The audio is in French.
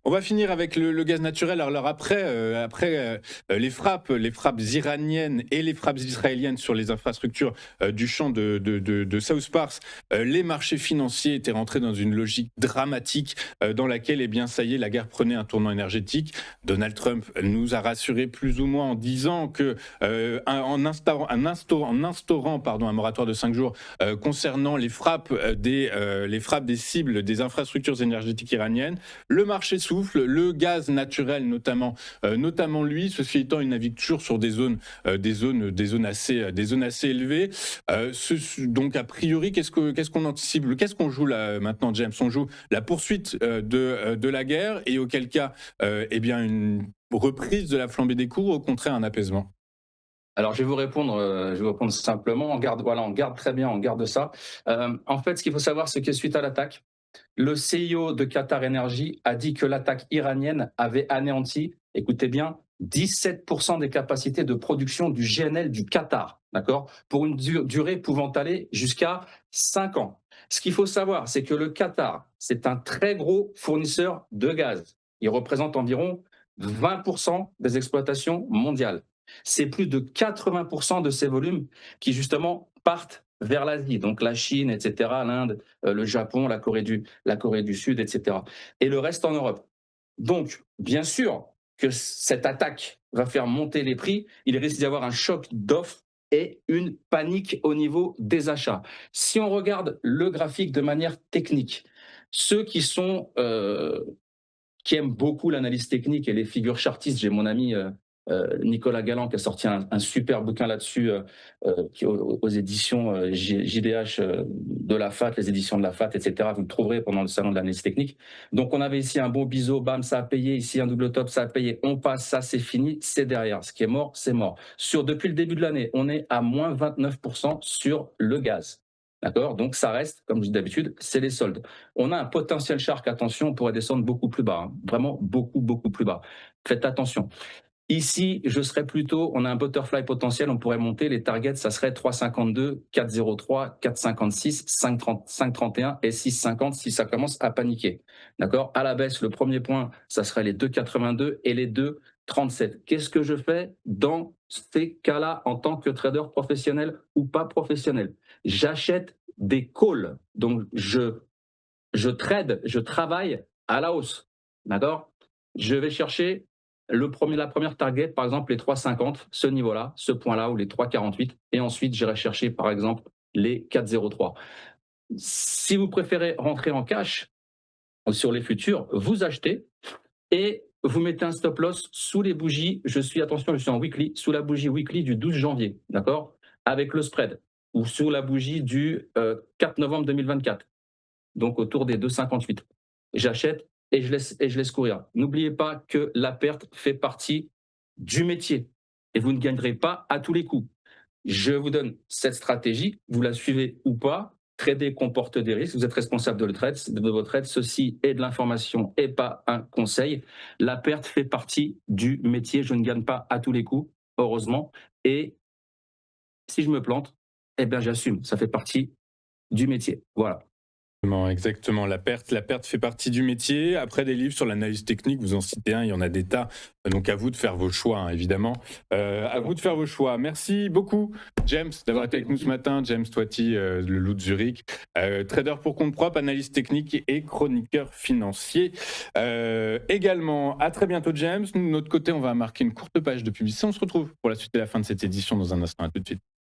On va finir avec le gaz naturel. Alors après les frappes iraniennes et les frappes israéliennes sur les infrastructures du champ de South Pars, les marchés financiers étaient rentrés dans une logique dramatique dans laquelle, eh bien, ça y est, la guerre prenait un tournant énergétique. Donald Trump nous a rassurés plus ou moins en disant que en instaurant un moratoire de 5 jours concernant les frappes des cibles des infrastructures énergétiques iraniennes, le marché souffle, le gaz naturel notamment lui, ceci étant, il navigue toujours sur des zones assez élevées. Donc a priori, qu'est-ce qu'on anticipe, qu'est-ce qu'on joue là maintenant, James? On joue la poursuite de la guerre et auquel cas, eh bien une reprise de la flambée des cours, ou au contraire un apaisement? Alors, je vais vous répondre simplement. On garde très bien, on garde ça. En fait, ce qu'il faut savoir, c'est que suite à l'attaque, le CEO de Qatar Energy a dit que l'attaque iranienne avait anéanti, écoutez bien, 17% des capacités de production du GNL du Qatar, d'accord, pour une durée pouvant aller jusqu'à 5 ans. Ce qu'il faut savoir, c'est que le Qatar, c'est un très gros fournisseur de gaz. Il représente environ 20% des exploitations mondiales. C'est plus de 80% de ces volumes qui, justement, partent vers l'Asie, donc la Chine, etc., l'Inde, le Japon, la Corée du Sud, etc. Et le reste en Europe. Donc, bien sûr que cette attaque va faire monter les prix, il risque d'y avoir un choc d'offres et une panique au niveau des achats. Si on regarde le graphique de manière technique, ceux qui aiment beaucoup l'analyse technique et les figures chartistes, j'ai mon ami Nicolas Galland qui a sorti un super bouquin là-dessus aux éditions JDH de la FAT, les éditions de la FAT, etc. Vous le trouverez pendant le salon de l'analyse technique. Donc on avait ici un beau biseau, bam, ça a payé, ici un double top, ça a payé, on passe, ça c'est fini, c'est derrière. Ce qui est mort, c'est mort. Depuis le début de l'année, on est à moins 29% sur le gaz. D'accord. Donc ça reste, comme je dis d'habitude, c'est les soldes. On a un potentiel shark, attention, on pourrait descendre beaucoup plus bas, hein, vraiment beaucoup, beaucoup plus bas. Faites attention. Ici, je serais plutôt, on a un butterfly potentiel, on pourrait monter, les targets, ça serait 3,52, 4,03, 4,56, 5,30, 5,31 et 6,50 si ça commence à paniquer. D'accord. À la baisse, le premier point, ça serait les 2,82 et les 2,37. Qu'est-ce que je fais dans ces cas-là en tant que trader professionnel ou pas professionnel? J'achète des calls. Donc, je trade, je travaille à la hausse. D'accord. Je vais chercher la première target, par exemple, les 3,50, ce niveau-là, ce point-là, ou les 3,48. Et ensuite, j'irai chercher, par exemple, les 4,03. Si vous préférez rentrer en cash sur les futurs, vous achetez et vous mettez un stop loss sous les bougies. Attention, je suis en weekly, sous la bougie weekly du 12 janvier, d'accord, avec le spread, ou sous la bougie du 4 novembre 2024, donc autour des 2,58. J'achète et je laisse courir. N'oubliez pas que la perte fait partie du métier et vous ne gagnerez pas à tous les coups. Je vous donne cette stratégie, vous la suivez ou pas. Trader comporte des risques, vous êtes responsable de vos trades. Ceci est de l'information et pas un conseil. La perte fait partie du métier, je ne gagne pas à tous les coups, heureusement. Et si je me plante, eh bien j'assume, ça fait partie du métier. Voilà. Exactement. La perte fait partie du métier. Après, des livres sur l'analyse technique, vous en citez un, il y en a des tas. Donc à vous de faire vos choix, hein, évidemment. À vous de faire vos choix. Merci beaucoup, James, d'avoir été avec nous ce matin. James Toiti, le loup de Zurich, trader pour compte propre, analyse technique et chroniqueur financier. Également, à très bientôt, James. Nous, de notre côté, on va marquer une courte page de publicité. On se retrouve pour la suite et la fin de cette édition dans un instant. À tout de suite.